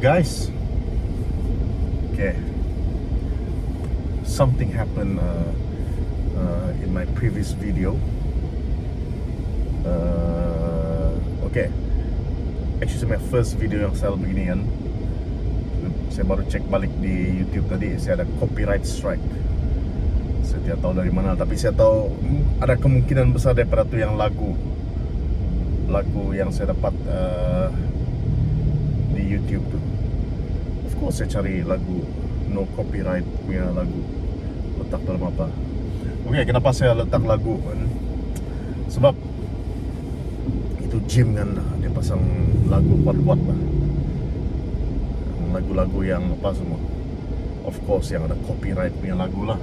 guys. Okay, something happened in my previous video. Okay, actually my first video yang saya begini kan, saya baru cek balik di YouTube tadi, saya ada copyright strike. Saya tidak tahu dari mana, tapi saya tahu ada kemungkinan besar daripada itu yang lagu yang saya dapat di YouTube tuh. Of course saya cari lagu no copyright punya lagu, letak dalam apa. Oke, kenapa saya letak lagu kan? Sebab itu gym kan, dia pasang lagu kuat-kuat lah, lagu-lagu yang apa semua. Of course yang ada copyright punya lagu lah,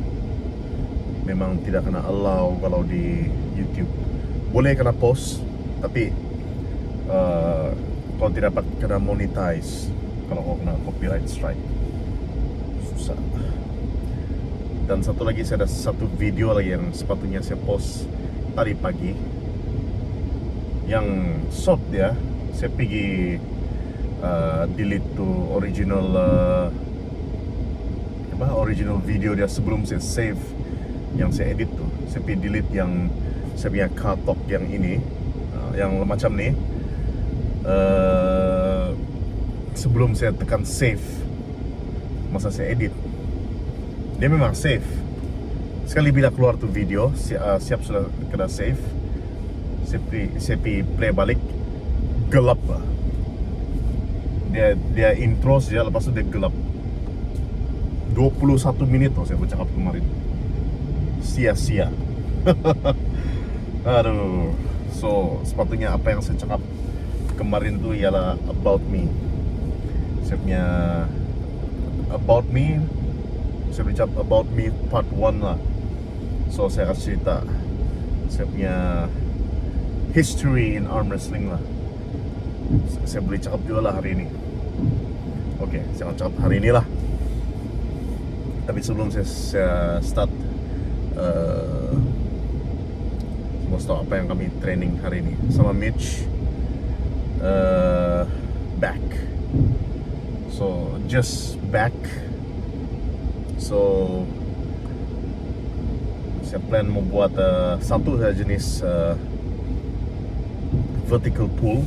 memang tidak kena allow kalau di YouTube. Boleh kena post, tapi kalau tidak dapat kena monetize kalau kau kena copyright strike. Susah. Dan satu lagi, saya ada satu video lagi yang sepatutnya saya post tadi pagi, yang short dia. Saya pergi delete tuh original video dia sebelum saya save yang saya edit tuh. Saya pergi delete yang saya punya car talk yang ini, yang macam ni, sebelum saya tekan save masa saya edit. Dia memang save. Sekali bila keluar tu video, siap sudah kena save, saya pergi play balik, gelap lah. Dia intro saja, lepas tu dia gelap. 21 minit tuh saya bercakap kemarin, sia-sia. Aduh. So sepatutnya apa yang saya cakap kemarin tuh ialah about me. Saya punya about me, saya bercakap about me part 1 lah. So saya akan cerita saya punya history in arm wrestling lah. Saya boleh cakap juga lah hari ini. Oke, saya akan cakap hari ini lah. Tapi sebelum saya start, mau tahu apa yang kami training hari ini sama Mitch. Back. So just back. So saya plan membuat satu saja jenis vertical pull,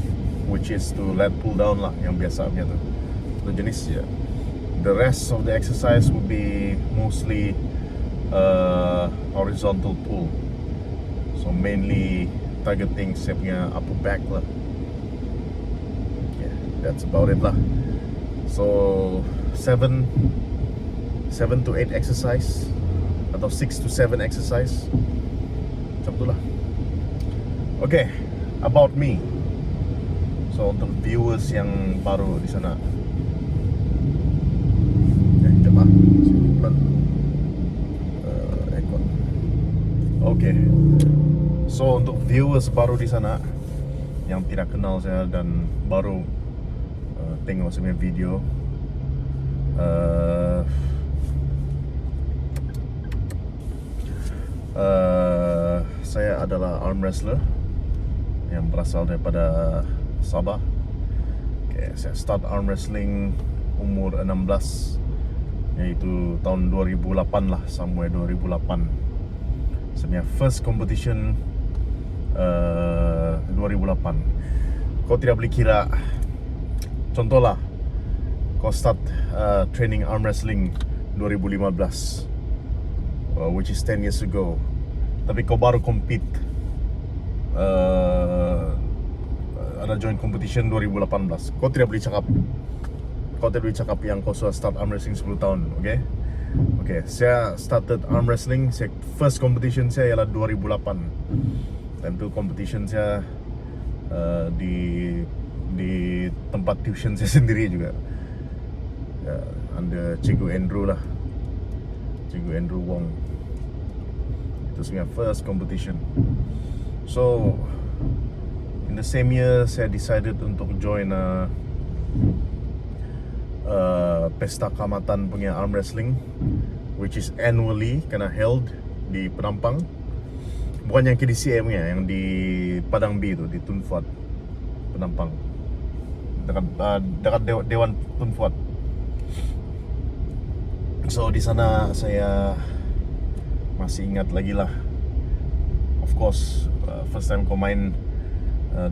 which is to lat pull down lah, yang biasanya tuh. Itu jenis ya. The rest of the exercise will be mostly horizontal pull. So mainly targeting saya punya upper back lah. Yeah, that's about it lah. So 7 to 8 exercise atau 6 to 7 exercise, macam tu lah. Okay, about me. So untuk viewers yang baru di sana, coba pelan ekor. Okay. So untuk viewers baru di sana yang tidak kenal saya dan baru tengok saya punya video, saya adalah arm wrestler yang berasal daripada Sabah. Okay, saya start arm wrestling umur 16, yaitu tahun 2008 lah, somewhere 2008. Saya punya first competition 2008. Kau tidak boleh kira, contohlah kau start training arm wrestling 2015, which is 10 years ago, tapi kau baru compete, ada joint competition 2018. Kau tidak boleh cakap yang kau sudah start arm wrestling 10 tahun. Okay, saya started arm wrestling, first competition saya ialah 2008. Dan itu competition saya di tempat tuition saya sendiri juga, under Cikgu Andrew lah, Cikgu Andrew Wong. Itu sebenarnya first competition. So in the same year saya decided untuk join pesta kamatan punya arm wrestling, which is annually kena held di Penampang. Bukan yang KDCM nya, yang di Padang B tu, di Tun Fuad, Penampang. dekat Dewan Tun Fuad. So di sana saya masih ingat lagi lah. Of course, first time kau main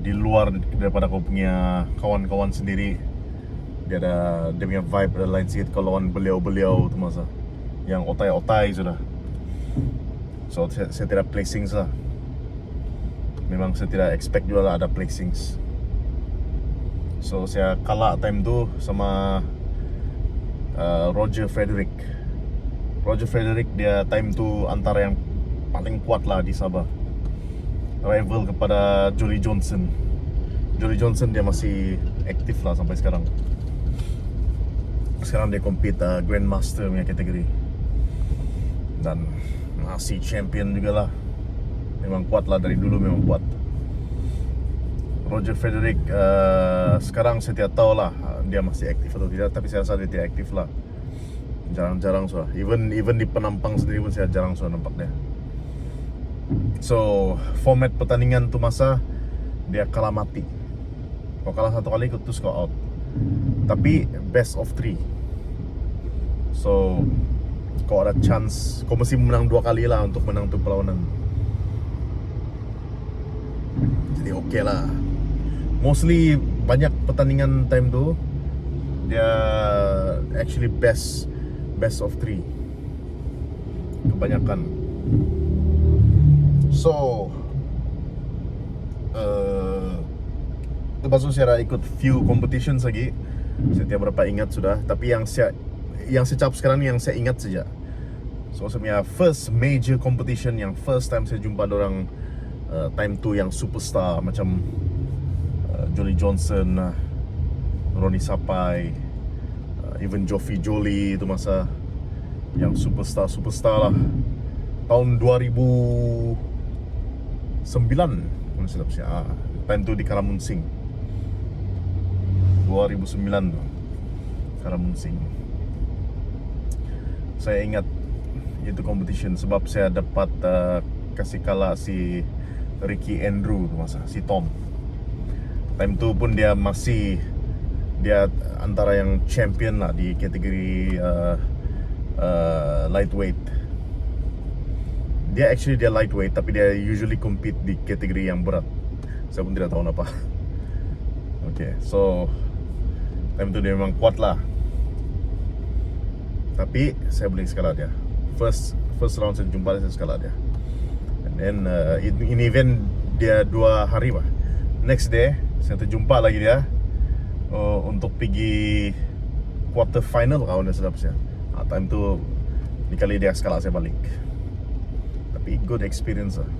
di luar daripada kau punya kawan-kawan sendiri. Dia punya vibe ada lain sikit kalau lawan beliau-beliau tu masa yang otai-otai sudah. So saya tidak placings lah. Memang saya tidak expect juga lah ada placings. So saya kalah time tu sama Roger Frederick. Roger Frederick dia time tu antara yang paling kuat lah di Sabah. Rival kepada Johnny Johnson. Johnny Johnson dia masih aktif lah sampai sekarang. Sekarang dia compete Grandmaster punya kategori. Dan masih champion juga lah. Memang kuat lah, dari dulu memang kuat. Roger Frederick sekarang saya tidak tahu lah dia masih aktif atau tidak, tapi saya rasa dia tidak aktif lah. Jarang-jarang sudah. Even di penampang sendiri pun saya jarang sudah nampak dia. So format pertandingan tu masa dia kalah mati. Kau kalah satu kali, terus kau out. Tapi best of 3. So kau ada chance, kau mesti menang 2 kali lah untuk menang tu perlawanan. Jadi okay lah. Mostly banyak pertandingan time tu dia actually best of 3 kebanyakan. So lepas tu saya dah ikut few competitions lagi. Saya tidak berapa ingat sudah, tapi yang saya cakap sekarang ni yang saya ingat saja. So saya punya first major competition, yang first time saya jumpa orang time tu yang superstar macam Johnny Johnson, Ronnie Sapai, even Joffrey Jolie tu masa yang superstar lah. Tahun 2009 mana silap saya. Time tu di Karamun Singh. 2009 tu Karamun Singh. Saya ingat itu competition sebab saya dapat kasih kalah si Ricky Andrew tu masa, si Tom. Time tu pun dia antara yang champion lah di kategori lightweight. Dia lightweight, tapi dia usually compete di kategori yang berat. Saya pun tidak tahu apa. Okay, so time tu dia memang kuat lah. Tapi saya boleh skala dia. First round saya jumpa dia, saya skala dia. And then in event dia 2 hari lah. Next day saya terjumpa lagi dia untuk pergi quarter final kalau anda sedap saya. Time tu ni kali dia skala saya balik. Tapi good experience lah.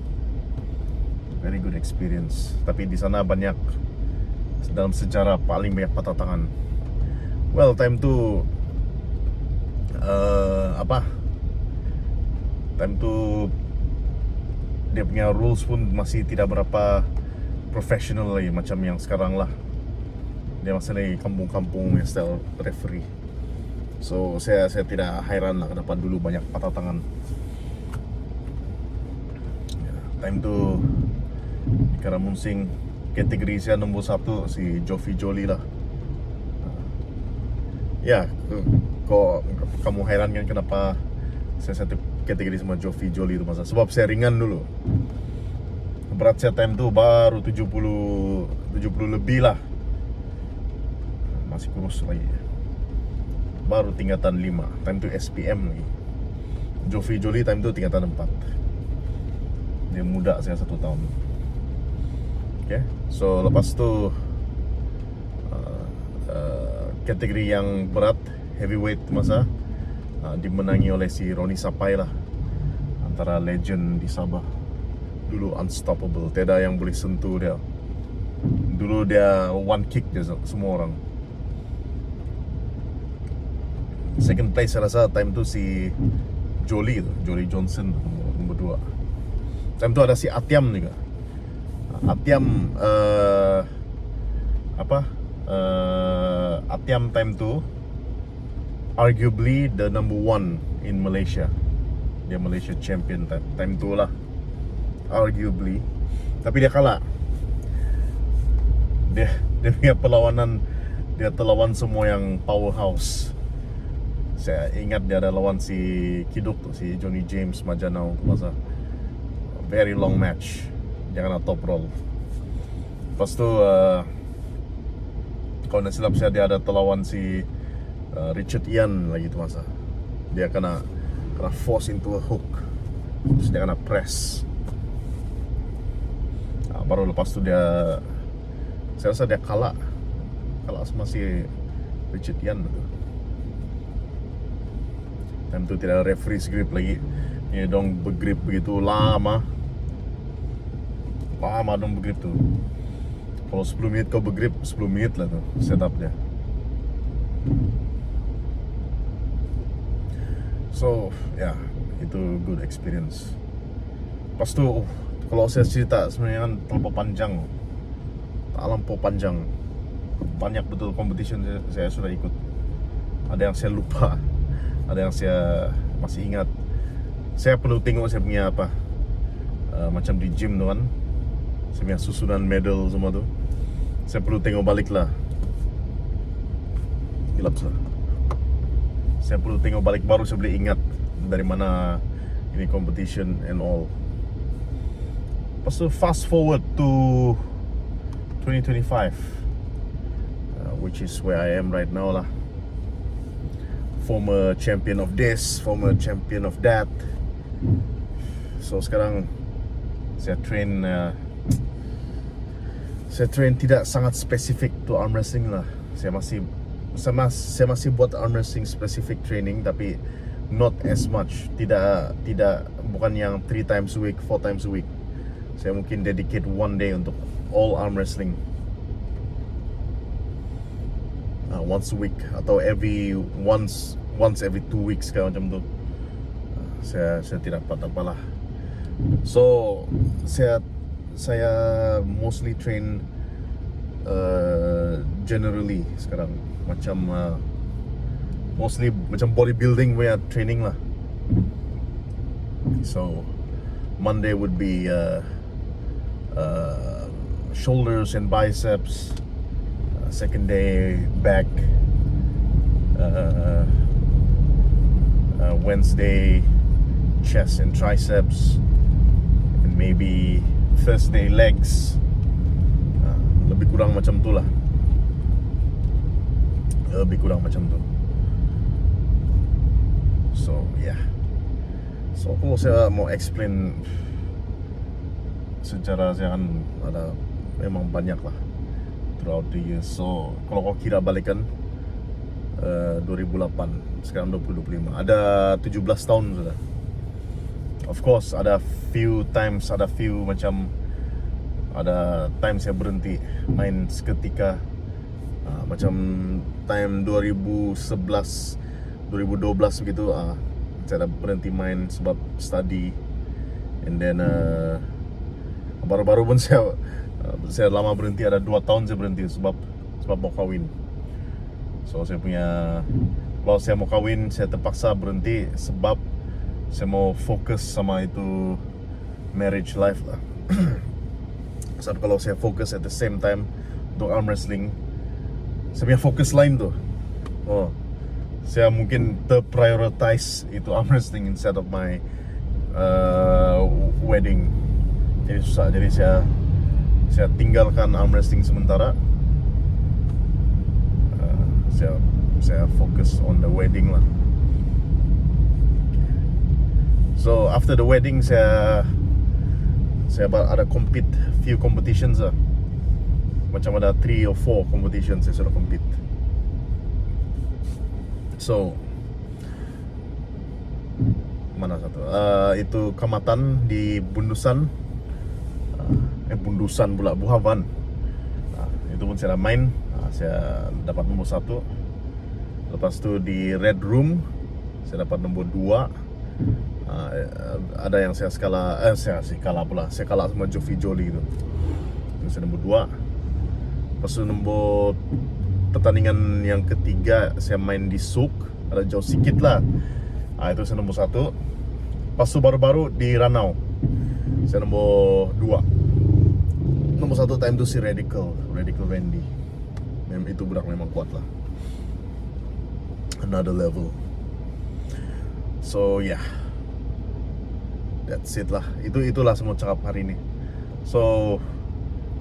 Very good experience. Tapi di sana banyak, dalam sejarah paling banyak patah tangan. Well, time tu time tu dia punya rules pun masih tidak berapa professional lagi macam yang sekarang lah. Dia masih lagi kampung-kampung style referee. So saya tidak hairan lah kenapa dulu banyak patah tangan. Time tu di Karamun Singh, kategori saya nombor 1 si Joffrey Jolie lah. Ya, kamu heran kan kenapa saya satu kategori sama Joffrey Jolie tu masa. Sebab saya ringan dulu. Berat saya time tu baru 70 lebih lah. Masih kurus lagi. Baru tingkatan 5. Time tu SPM lagi. Joffrey Jolie time tu tingkatan 4. Dia muda saya 1 tahun. Okay. So lepas tu kategori yang berat, heavyweight masa dimenangi oleh si Ronnie Sapai lah. Antara legend di Sabah. Dulu unstoppable, tiada yang boleh sentuh dia. Dulu dia one kick dia semua orang. Second place saya rasa time tu si Jolie Johnson nombor 2. Time tu ada si Atiam juga. Atiam Atiam time tu arguably the number 1 in Malaysia. Dia Malaysia champion time tu lah, arguably. Tapi dia kalah. Dia punya perlawanan dia terlawan semua yang powerhouse. Saya ingat dia ada lawan si Kiduk tuh, si Johnny James Majanao tuh, masa very long match, dia kena top roll. Lepas tu kalau tidak silap saya dia ada terlawan si Richard Ian lagi tuh, masa dia kena force into a hook, terus dia kena press. Baru lepas tu saya rasa dia kalah sama si Richard Ian tu. Time tu tidak ada referee grip lagi. Ini dong bergrip begitu lama dong bergrip tu. Kalau 10 minit kau bergrip, 10 minit lah tu setup dia. So ya, itu good experience. Lepas tu kalau saya cerita sebenarnya kan terlalu panjang, tak lampau panjang. Banyak betul competition saya sudah ikut. Ada yang saya lupa, ada yang saya masih ingat. Saya perlu tengok saya punya macam di gym tu kan, saya punya susunan medal semua tu. Saya perlu tengok balik lah. Gelap sah. Saya perlu tengok balik baru saya boleh ingat dari mana ini competition and all. Lepas tu fast forward to 2025, which is where I am right now lah. Former champion of this, former champion of that. So sekarang saya train tidak sangat spesifik to arm wrestling lah. Saya masih buat arm wrestling specific training, tapi not as much. Bukan yang 3 times a week, 4 times a week. Saya mungkin dedicate one day untuk all arm wrestling. Once a week atau once every 2 weeks kayak macam tu. Saya tidak apalah. So saya mostly train generally sekarang, macam mostly macam bodybuilding way training lah. So Monday would be shoulders and biceps. Second day back. Wednesday chest and triceps, and maybe Thursday legs. Lebih kurang macam tu lah. So yeah. So kalau saya mau explain secara saya kan ada memang banyak lah throughout the years. So kalau kau kira balikan 2008 sekarang 2025, ada 17 tahun sudah. Of course ada few times saya berhenti main seketika, macam time 2011 2012 begitu, saya dah berhenti main sebab study. And then baru-baru pun saya lama berhenti, ada 2 tahun saya berhenti sebab mau kahwin. So kalau saya mau kahwin, saya terpaksa berhenti sebab saya mau fokus sama itu marriage life lah. So kalau saya fokus at the same time untuk arm wrestling, saya punya fokus lain tuh. Saya mungkin terprioritize itu arm wrestling instead of my wedding. Jadi susah. Jadi saya tinggalkan arm wrestling sementara. Saya fokus on the wedding lah. So after the wedding saya ada few competitions lah. Macam ada 3 or 4 competitions saya sudah compete. So mana satu? Itu Kamatan di Bundusan. Bundusan pula, Buhavan. Itu pun saya dah main. Saya dapat nombor 1. Lepas tu di Red Room saya dapat nombor 2. Ada yang saya kalah pula. Saya kalah sama Jovi Jolly itu. Itu saya nombor 2. Lepas tu nombor pertandingan yang ketiga saya main di Suk, ada jauh sikit lah. Itu saya nombor 1. Lepas tu baru-baru di Ranau saya nombor 2. Nomor 1 time tu si Radical Randy. Itu budak memang kuat lah, another level. So yeah, that's it lah. Itulah semua cakap hari ini. So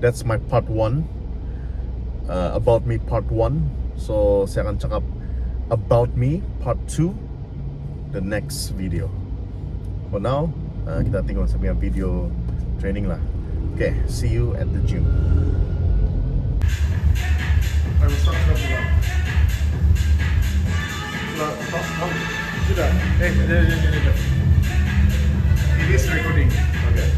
that's my part 1, about me part 1. So saya akan cakap about me part 2 the next video. For now, kita tengok sampai video training lah. Okay, see you at the gym. I will start up now. Sudah. It is recording. Okay.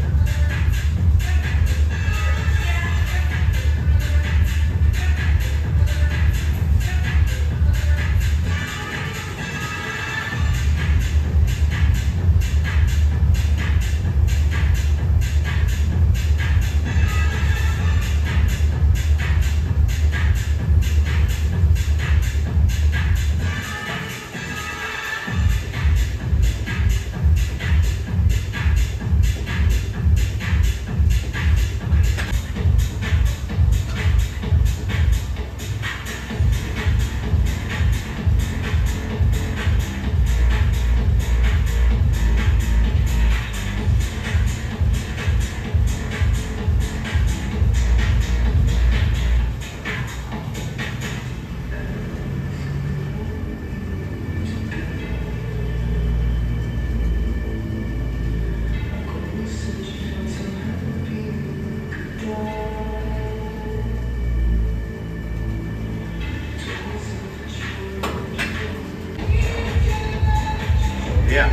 Yeah.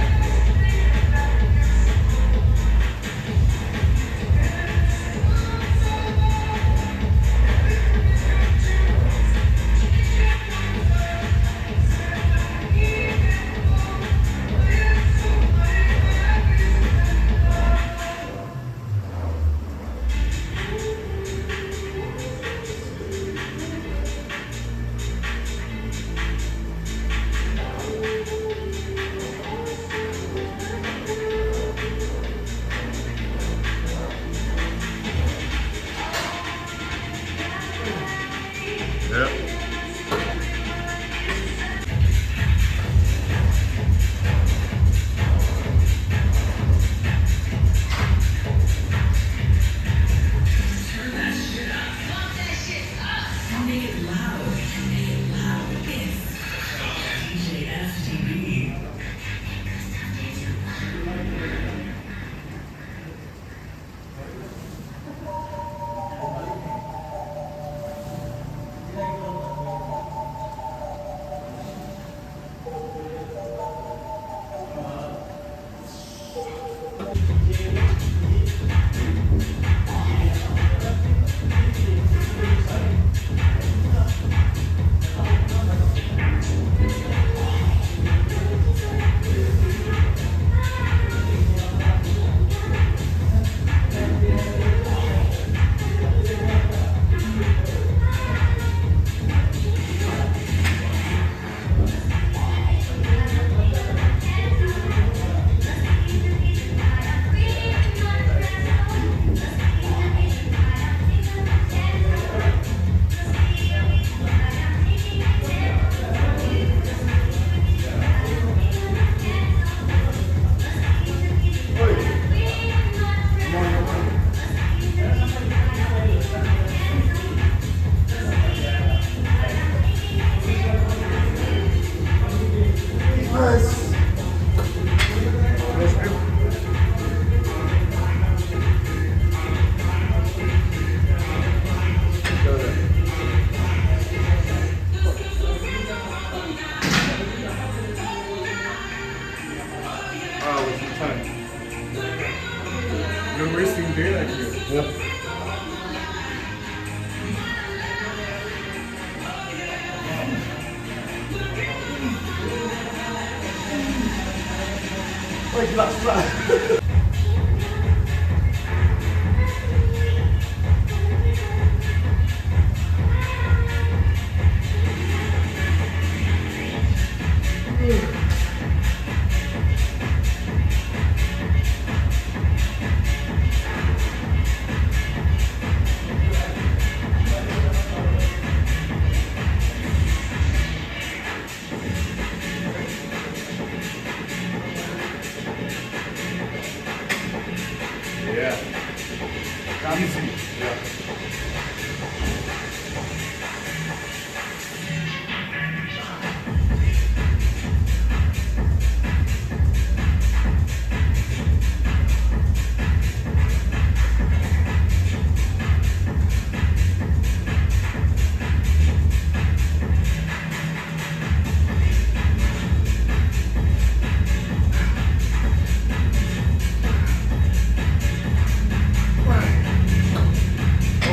Yep. You're wasting daylight here. Yeah. Oi, gelas pula.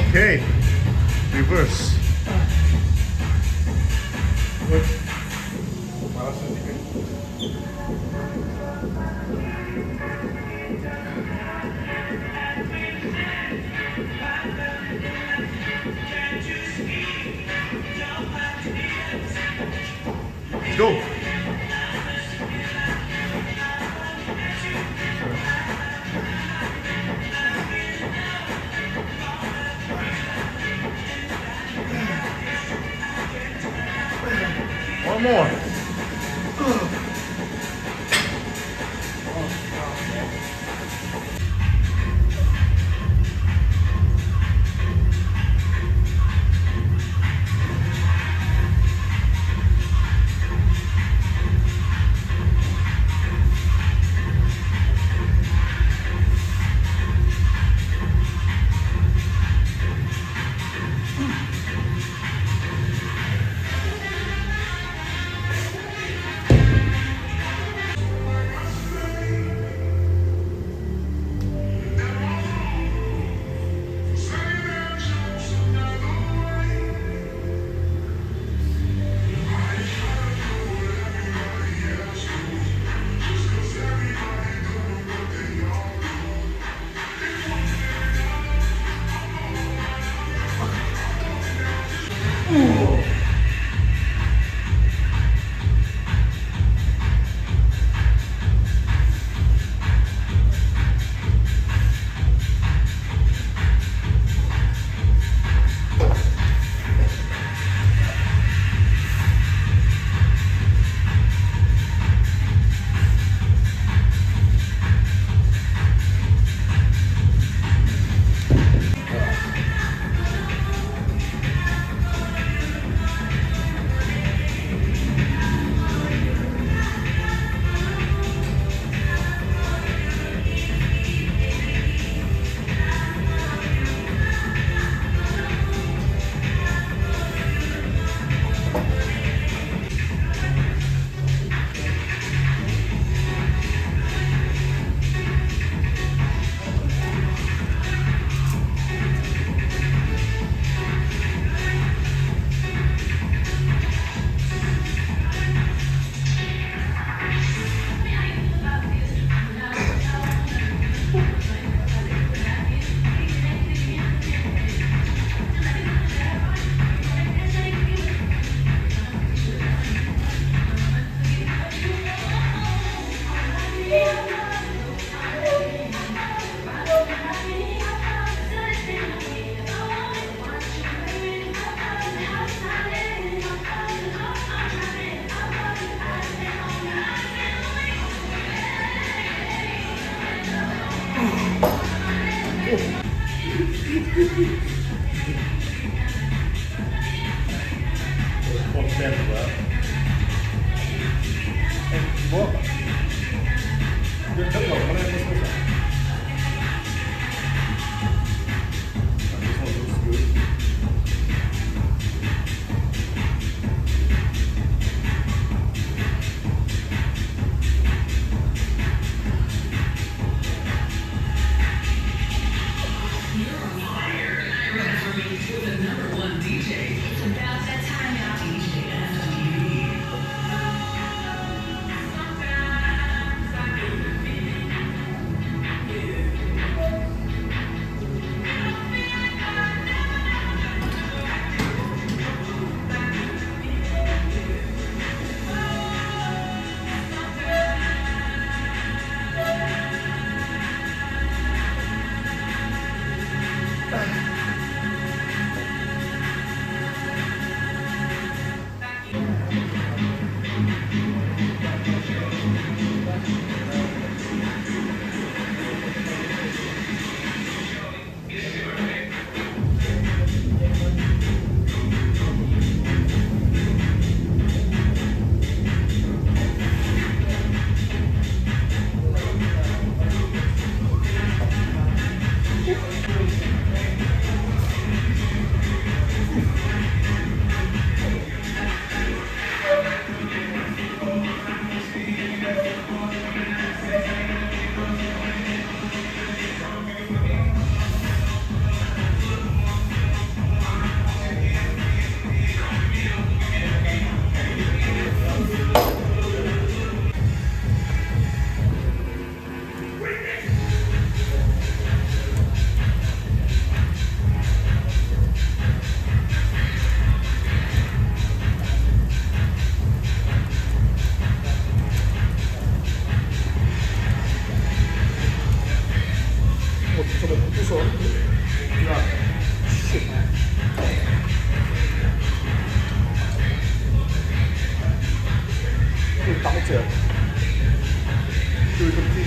Okay, reverse. Let's go. One more.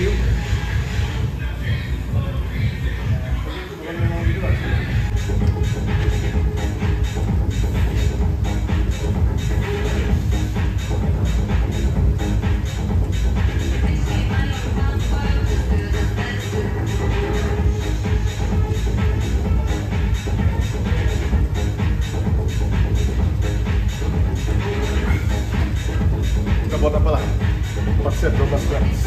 Kita buat apa lah? 4 set 12 reps.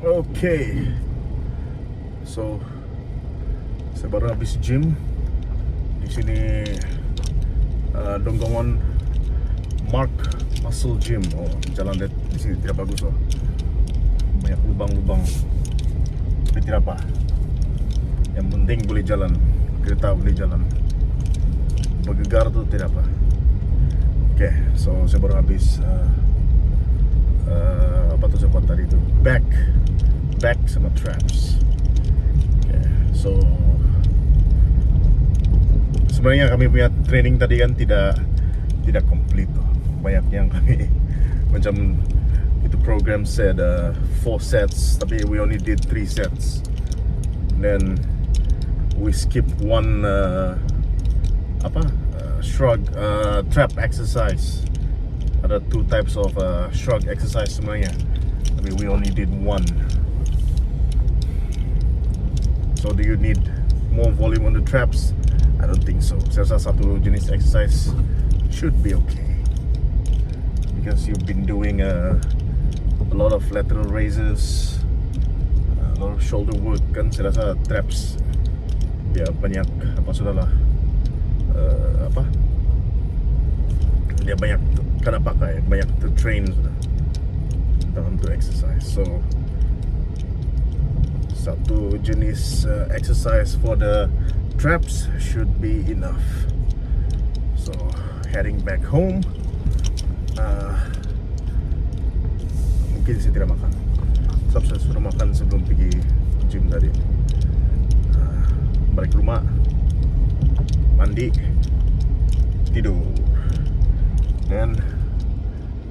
Oke. So saya baru habis gym. Di sini Donggongon Mark Muscle Gym. Oh, jalan di sini tidak bagus loh. Banyak lubang-lubang. Tapi tidak apa. Yang penting boleh jalan. Kereta boleh jalan. Bergegar tuh tidak apa. Oke, so saya baru habis apa tuh saya buat tadi itu back sama traps. Oke, so sebenarnya kami punya training tadi kan tidak komplit tuh. Banyak yang kami macam itu program said 4 sets, tapi we only did 3 sets. Then we skip one shrug trap exercise. Ada 2 types of shrug exercise sebenarnya, tapi we only did 1. So do you need more volume on the traps? I don't think so. Saya rasa satu jenis exercise should be okay, because you've been doing a lot of lateral raises, a lot of shoulder work kan. Saya rasa traps dia banyak sudahlah dia banyak kena pakai, banyak to train sudah dalam to exercise. So satu jenis exercise for the traps should be enough. So heading back home, mungkin saya tidak makan. Sebab saya sudah makan sebelum pergi gym tadi. Balik rumah, mandi, tidur. Then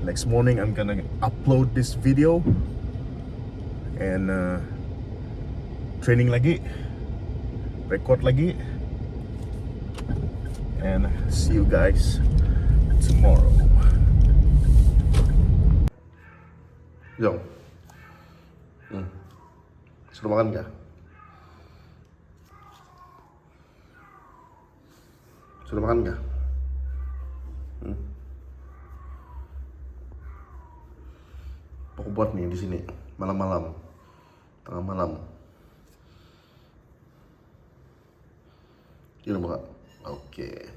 next morning I'm gonna upload this video and training lagi, record lagi, and see you guys tomorrow. Yo, sudah makan nggak? Sudah makan nggak? Aku buat nih di sini malam-malam, tengah malam. Ini Mbak. Oke.